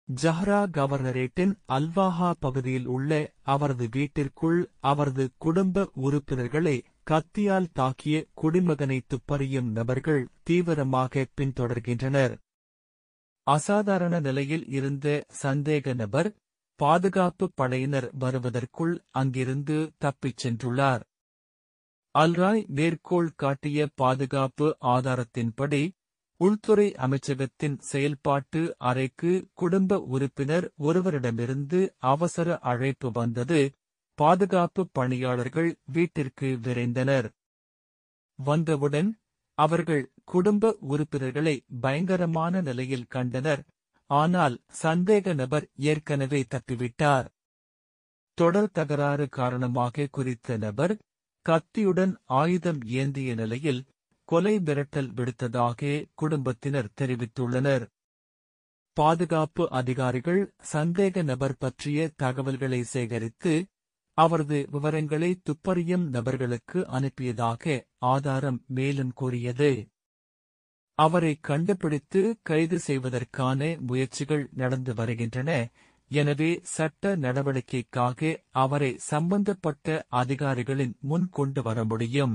ஜஹ்ரா கவர்னரேட்டின் அல்வாஹா பகுதியில் உள்ள அவரது வீட்டிற்குள் அவரது குடும்ப உறுப்பினர்களை கத்தியால் தாக்கிய குடிமகனை துப்பறியும் நபர்கள் தீவிரமாக பின்தொடர்கின்றனர். அசாதாரண நிலையில் இருந்த சந்தேக நபர் பாதுகாப்புப் படையினர் வருவதற்குள் அங்கிருந்து தப்பிச் சென்றுள்ளார். அல்ராய் மேற்கோள் காட்டிய பாதுகாப்பு ஆதாரத்தின்படி உள்துறை அமைச்சகத்தின் செயல்பாட்டு அறைக்கு குடும்ப உறுப்பினர் ஒருவரிடமிருந்து அவசர அழைப்பு வந்தது. பாதுகாப்புப் பணியாளர்கள் வீட்டிற்கு விரைந்தனர். வந்தவுடன் அவர்கள் குடும்ப உறுப்பினர்களை பயங்கரமான நிலையில் கண்டனர். ஆனால் சந்தேக நபர் ஏற்கனவே தப்பிவிட்டார். தொடர் தகராறு காரணமாக குறித்த நபர் கத்தியுடன் ஆயுதம் ஏந்திய நிலையில் கொலை மிரட்டல் விடுத்ததாக குடும்பத்தினர் தெரிவித்துள்ளனர். பாதுகாப்பு அதிகாரிகள் சந்தேக நபர் பற்றிய தகவல்களை சேகரித்து அவரது விவரங்களை துப்பறியும் நபர்களுக்கு அனுப்பியதாக ஆதாரம் மேலும் கூறியது. அவரை கண்டுபிடித்து கைது செய்வதற்கான முயற்சிகள் நடந்து வருகின்றன. எனவே சட்ட நடவடிக்கைக்காக அவரை சம்பந்தப்பட்ட அதிகாரிகளின் முன் கொண்டு வர முடியும்.